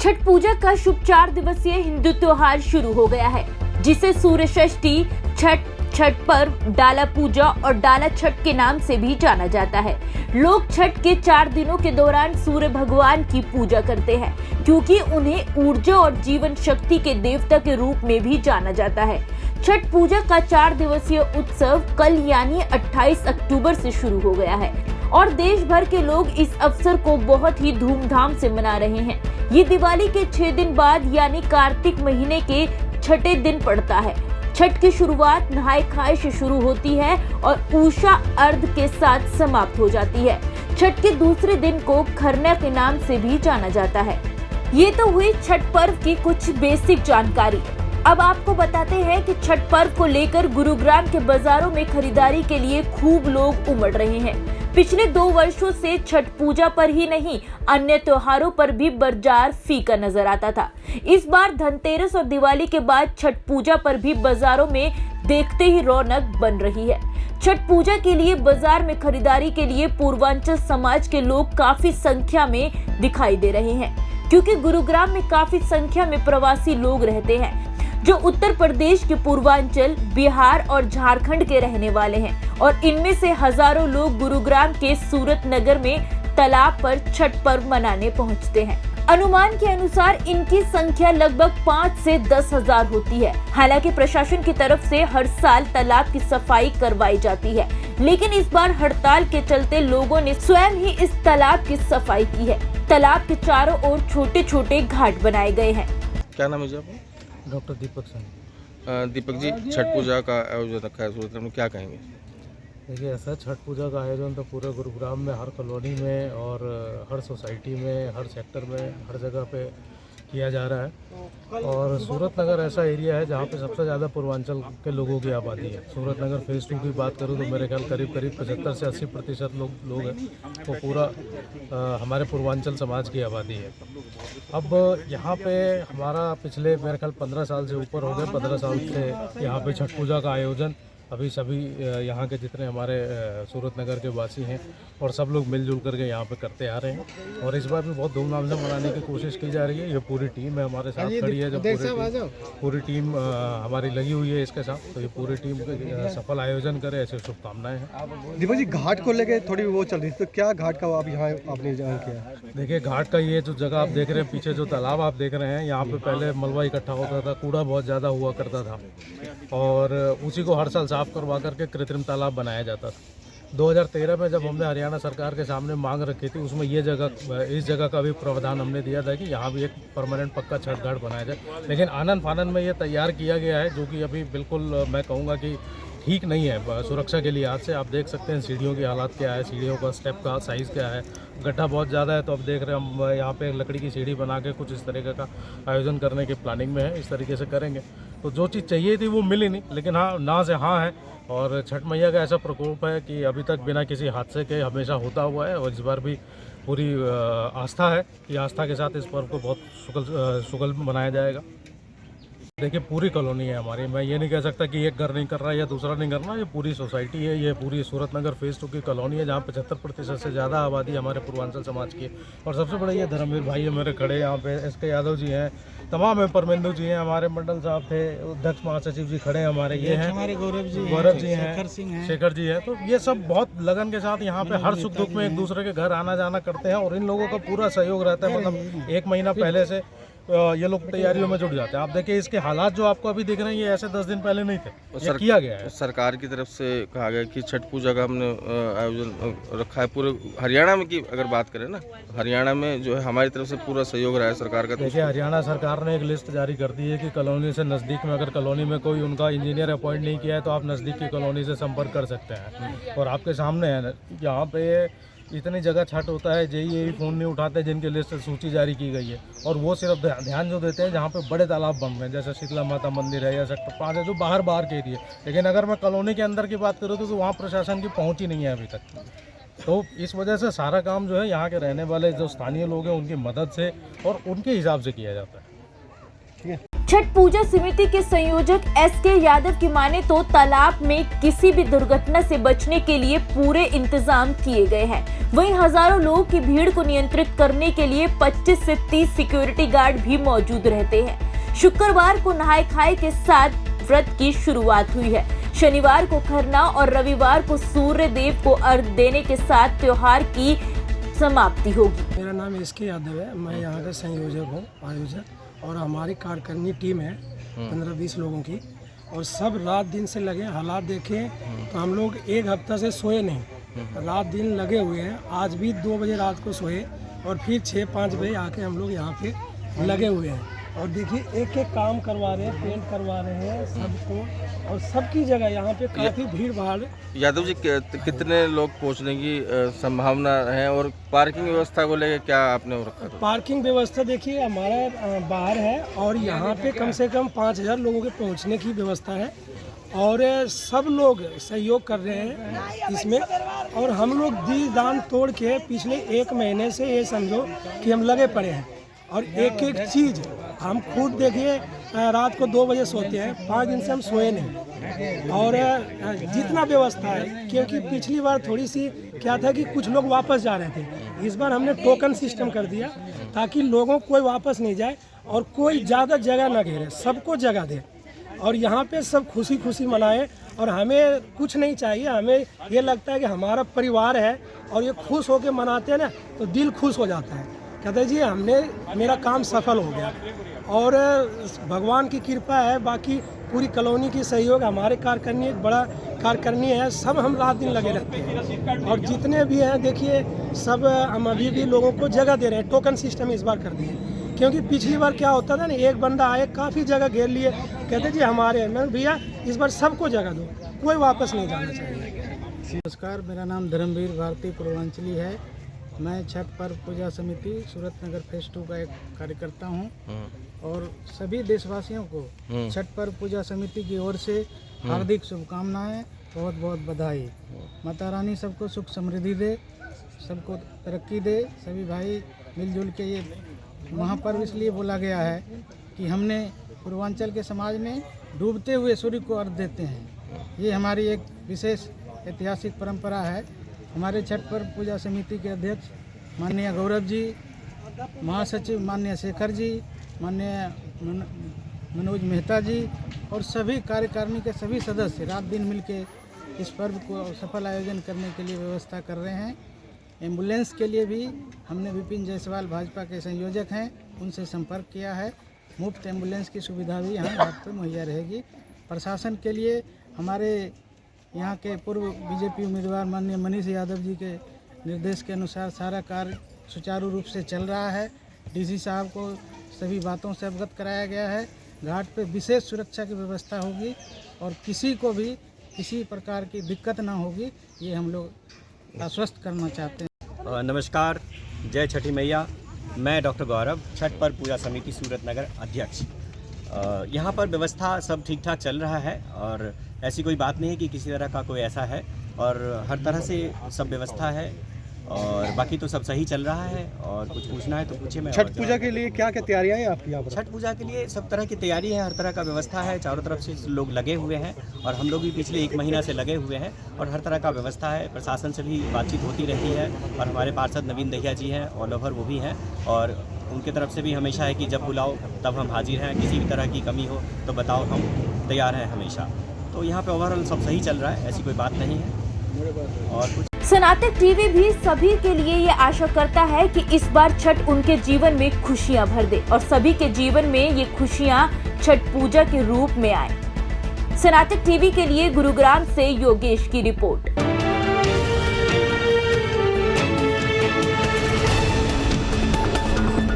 छठ पूजा का शुभ 4 दिवसीय हिंदू त्योहार शुरू हो गया है, जिसे सूर्य षष्ठी, छठ, छठ पर्व, डाला पूजा और डाला छठ के नाम से भी जाना जाता है। लोग छठ के 4 दिनों के दौरान सूर्य भगवान की पूजा करते हैं, क्योंकि उन्हें ऊर्जा और जीवन शक्ति के देवता के रूप में भी जाना जाता है। छठ पूजा का 4 दिवसीय उत्सव कल यानी 28 अक्टूबर से शुरू हो गया है और देश भर के लोग इस अवसर को बहुत ही धूमधाम से मना रहे हैं। ये दिवाली के 6 दिन बाद यानी कार्तिक महीने के छठे दिन पड़ता है। छठ की शुरुआत नहाय खाए से शुरू होती है और उषा अर्घ के साथ समाप्त हो जाती है। छठ के दूसरे दिन को खरना के नाम से भी जाना जाता है। ये तो हुई छठ पर्व की कुछ बेसिक जानकारी। अब आपको बताते हैं कि छठ पर्व को लेकर गुरुग्राम के बाजारों में खरीदारी के लिए खूब लोग उमड़ रहे हैं। पिछले 2 वर्षों से छठ पूजा पर ही नहीं, अन्य त्योहारों पर भी बाजार फीका नजर आता था। इस बार धनतेरस और दिवाली के बाद छठ पूजा पर भी बाजारों में देखते ही रौनक बन रही है। छठ पूजा के लिए बाजार में खरीदारी के लिए पूर्वांचल समाज के लोग काफी संख्या में दिखाई दे रहे हैं, क्योंकि गुरुग्राम में काफी संख्या में प्रवासी लोग रहते हैं जो उत्तर प्रदेश के पूर्वांचल, बिहार और झारखंड के रहने वाले हैं और इनमें से हजारों लोग गुरुग्राम के सूरत नगर में तालाब पर छठ पर्व मनाने पहुंचते हैं। अनुमान के अनुसार इनकी संख्या लगभग 5 से 10 हजार होती है। हालांकि प्रशासन की तरफ से हर साल तालाब की सफाई करवाई जाती है, लेकिन इस बार हड़ताल के चलते लोगों ने स्वयं ही इस तालाब की सफाई की है। तालाब के चारों ओर छोटे छोटे घाट बनाए गए हैं। क्या नाम है जी आपका? डॉक्टर दीपक सिंह। दीपक जी, छठ पूजा का आयोजन रखा है सूरत में, क्या कहेंगे? देखिए, ऐसा छठ पूजा का आयोजन तो पूरे गुरुग्राम में हर कॉलोनी में और हर सोसाइटी में, हर सेक्टर में, हर जगह पे किया जा रहा है। और सूरत नगर ऐसा एरिया है जहाँ पे सबसे ज़्यादा पूर्वांचल के लोगों की आबादी है। सूरत नगर फेज़ 2 की बात करूँ तो मेरे ख्याल करीब 75 से 80% लोग हैं, वो पूरा हमारे पूर्वांचल समाज की आबादी है। अब यहाँ पे हमारा पिछले मेरे ख्याल 15 साल से ऊपर हो गए, 15 साल से यहाँ पे छठ पूजा का आयोजन अभी सभी यहाँ के जितने हमारे सूरत नगर के वासी हैं और सब लोग मिलजुल करके यहाँ पे करते आ रहे हैं। और इस बार भी बहुत धूमधाम से मनाने की कोशिश की जा रही है। ये पूरी टीम है हमारे साथ खड़ी है, जो पूरी टीम हमारी लगी हुई है इसके साथ। तो ये पूरी टीम सफल आयोजन करे, ऐसे शुभकामनाएं हैं। दीपक जी, घाट को लेके थोड़ी वो चल रही थी, तो क्या घाट का आप यहाँ आपने जान किया? देखिए, घाट का ये जो जगह आप देख रहे हैं, पीछे जो तालाब आप देख रहे हैं, यहाँ पे पहले मलबा इकट्ठा होता था, कूड़ा बहुत ज़्यादा हुआ करता था और उसी को हर साल साफ करवा करके कृत्रिम तालाब बनाया जाता था। 2013 में जब हमने हरियाणा सरकार के सामने मांग रखी थी, उसमें इस जगह का भी प्रावधान हमने दिया था कि यहाँ भी एक परमानेंट पक्का छठ घाट बनाया जाए। लेकिन आनन फानन में ये तैयार किया गया है, जो कि अभी बिल्कुल मैं कहूँगा कि ठीक नहीं है सुरक्षा के लिहाज से। आप देख सकते हैं सीढ़ियों की हालत क्या है, सीढ़ियों का स्टेप का साइज़ क्या है, गड्ढा बहुत ज़्यादा है। तो अब देख रहे हैं हम यहाँ पे लकड़ी की सीढ़ी बना के कुछ इस तरीके का आयोजन करने की प्लानिंग में है, इस तरीके से करेंगे। तो जो चीज़ चाहिए थी वो मिली नहीं, लेकिन हाँ, ना से हाँ है। और छठ मैया का ऐसा प्रकोप है कि अभी तक बिना किसी हादसे के हमेशा होता हुआ है और इस बार भी पूरी आस्था है कि आस्था के साथ इस पर्व को बहुत सुगल मनाया जाएगा। देखिए, पूरी कॉलोनी है हमारी, मैं ये नहीं कह सकता कि एक घर नहीं कर रहा है या दूसरा नहीं कर रहा, ये पूरी सोसाइटी है, ये पूरी सूरत नगर फेज़ 2 की कॉलोनी है, जहाँ 75% से ज़्यादा आबादी हमारे पूर्वांचल समाज की है। और सबसे बड़े ये धर्मवीर भाई है मेरे खड़े यहाँ पे, SK यादव जी हैं, तमाम है, परमेंदु जी हैं, हमारे मंडल साहब थे, अध्यक्ष महासचिव जी खड़े हैं हमारे, ये हैं हमारे गौरव जी हैं, शेखर जी हैं। तो ये सब बहुत लगन के साथ यहाँ पे हर सुख दुख में एक दूसरे के घर आना जाना करते हैं और इन लोगों का पूरा सहयोग रहता है। मतलब 1 महीना पहले से ये लोग तैयारियों में जुट जाते हैं। आप देखिए, इसके हालात जो आपको अभी दिख रहे हैं, ये ऐसे 10 दिन पहले नहीं थे, ये किया गया है। सरकार की तरफ से कहा गया कि छठ पूजा का हमने आयोजन रखा है पूरे हरियाणा में। की अगर बात करें ना, हरियाणा में जो है हमारी तरफ से पूरा सहयोग रहा है सरकार का। देखिए, हरियाणा सरकार ने एक लिस्ट जारी कर दी है कि कॉलोनी से नज़दीक में अगर कॉलोनी में कोई उनका इंजीनियर अपॉइंट नहीं किया है तो आप नज़दीक की कॉलोनी से संपर्क कर सकते हैं। और आपके सामने है, यहाँ पे इतनी जगह छठ होता है, JEE फ़ोन नहीं उठाते जिनकी लिस्ट सूची जारी की गई है। और वो सिर्फ ध्यान जो देते हैं जहाँ पे बड़े तालाब बन रहे हैं, जैसे शीतला माता मंदिर है या सेक्टर 5 है, जो बाहर के एरिया। लेकिन अगर मैं कॉलोनी के अंदर की बात करूँ तो वहाँ प्रशासन की पहुँच ही नहीं है अभी तक। तो इस वजह से सारा काम जो है यहाँ के रहने वाले जो स्थानीय लोग हैं उनकी मदद से और उनके हिसाब से किया जाता है। छठ पूजा समिति के संयोजक SK यादव की माने तो तालाब में किसी भी दुर्घटना से बचने के लिए पूरे इंतजाम किए गए हैं। वहीं हजारों लोगों की भीड़ को नियंत्रित करने के लिए 25 से 30 सिक्योरिटी गार्ड भी मौजूद रहते हैं। शुक्रवार को नहाय खाए के साथ व्रत की शुरुआत हुई है। शनिवार को खरना और रविवार को सूर्य देव को अर्घ्य देने के साथ त्योहार की समाप्ति होगी। मेरा नाम SK यादव है, मैं यहाँ का संयोजक हूँ, आयोजक, और हमारी कार्यकारिणी टीम है 15-20 लोगों की, और सब रात दिन से लगे। हालात देखें तो हम लोग एक हफ्ता से सोए नहीं, रात दिन लगे हुए हैं। आज भी 2 बजे रात को सोए और फिर 6-5 बजे आके हम लोग यहाँ पे लगे हुए हैं। और देखिए एक एक काम करवा रहे हैं, पेंट करवा रहे हैं सबको, और सबकी जगह यहाँ पे काफ़ी भीड़ भाड़। यादव जी कितने लोग पहुंचने की संभावना है और पार्किंग व्यवस्था को लेकर क्या आपने रखा था? पार्किंग व्यवस्था देखिए हमारा बाहर है, और यहाँ पे कम से कम 5000 लोगों के पहुँचने की व्यवस्था है, और सब लोग सहयोग कर रहे हैं इसमें। और हम लोग दी दान तोड़ के पिछले 1 महीने से ये समझो कि हम लगे पड़े हैं, और एक एक चीज़ हम खुद देखिए रात को 2 बजे सोते हैं, 5 दिन से हम सोए नहीं। और जितना व्यवस्था है, क्योंकि पिछली बार थोड़ी सी क्या था कि कुछ लोग वापस जा रहे थे, इस बार हमने टोकन सिस्टम कर दिया ताकि लोगों कोई वापस नहीं जाए और कोई ज़्यादा जगह ना घेरे, सबको जगह दे, और यहाँ पे सब खुशी खुशी मनाएं। और हमें कुछ नहीं चाहिए, हमें ये लगता है कि हमारा परिवार है और ये खुश होकर मनाते हैं ना, तो दिल खुश हो जाता है। कहते हैं जी मेरा काम सफल हो गया, और भगवान की कृपा है, बाकी पूरी कॉलोनी की सहयोग, हमारे कार्यकारिणी एक बड़ा कार्यकारिणी है, सब हम रात दिन लगे रहते हैं। और जितने भी हैं देखिए सब हम अभी भी लोगों को जगह दे रहे हैं। टोकन सिस्टम इस बार कर दिए, क्योंकि पिछली बार क्या होता था ना, एक बंदा आए काफ़ी जगह घेर लिए, कहते जी हमारे, मैं भैया इस बार सबको जगह दो, कोई वापस नहीं जाना चाहिए। नमस्कार, मेरा नाम धर्मवीर भारती पूर्वांचली है। मैं छठ पर्व पूजा समिति सूरत नगर फेज 2 का एक कार्यकर्ता हूँ, और सभी देशवासियों को छठ पर्व पूजा समिति की ओर से हार्दिक शुभकामनाएं, बहुत बहुत बधाई। माता रानी सबको सुख समृद्धि दे, सबको तरक्की दे। सभी भाई मिलजुल के ये महापर्व इसलिए बोला गया है कि हमने पूर्वांचल के समाज में डूबते हुए सूर्य को अर्घ्य देते हैं। ये हमारी एक विशेष ऐतिहासिक परंपरा है। हमारे छठ पर्व पूजा समिति के अध्यक्ष माननीय गौरव जी, महासचिव माननीय शेखर जी, माननीय मनोज मेहता जी, और सभी कार्यकारिणी के सभी सदस्य रात दिन मिलके इस पर्व को सफल आयोजन करने के लिए व्यवस्था कर रहे हैं। एम्बुलेंस के लिए भी हमने विपिन जायसवाल भाजपा के संयोजक हैं, उनसे संपर्क किया है। मुफ्त एम्बुलेंस की सुविधा भी यहाँ घाट पर मुहैया रहेगी। प्रशासन के लिए हमारे यहाँ के पूर्व बीजेपी उम्मीदवार माननीय मनीष यादव जी के निर्देश के अनुसार सारा कार्य सुचारू रूप से चल रहा है। डीसी साहब को सभी बातों से अवगत कराया गया है। घाट पे विशेष सुरक्षा की व्यवस्था होगी, और किसी को भी किसी प्रकार की दिक्कत ना होगी, ये हम लोग आश्वस्त करना चाहते हैं। नमस्कार, जय छठी मैया। मैं डॉक्टर गौरव, छठ पर्व पूजा समिति सूरत नगर अध्यक्ष। यहाँ पर व्यवस्था सब ठीक ठाक चल रहा है, और ऐसी कोई बात नहीं है कि किसी तरह का कोई ऐसा है, और हर तरह से सब व्यवस्था है, और बाकी तो सब सही चल रहा है। और कुछ पूछना है तो पूछिए। मैं छठ पूजा के लिए क्या क्या तैयारियां हैं आपकी यहाँ पर? छठ पूजा के लिए सब तरह की तैयारी है, हर तरह का व्यवस्था है, चारों तरफ से लोग लगे हुए हैं, और हम लोग भी पिछले 1 महीना से लगे हुए हैं, और हर तरह का व्यवस्था है। प्रशासन से भी बातचीत होती रहती है, और हमारे पार्षद नवीन दहिया जी हैं, ऑल ओवर वो भी हैं, और उनकी तरफ से भी हमेशा है कि जब बुलाओ तब हम हाजिर हैं, किसी भी तरह की कमी हो तो बताओ, हम तैयार हैं हमेशा। तो यहाँ पे ओवरऑल सब सही चल रहा है, ऐसी कोई बात नहीं है। और कुछ सनातन टीवी भी सभी के लिए ये आशा करता है कि इस बार छठ उनके जीवन में खुशियां भर दे, और सभी के जीवन में ये खुशियां छठ पूजा के रूप में आए। सनातन टीवी के लिए गुरुग्राम से योगेश की रिपोर्ट।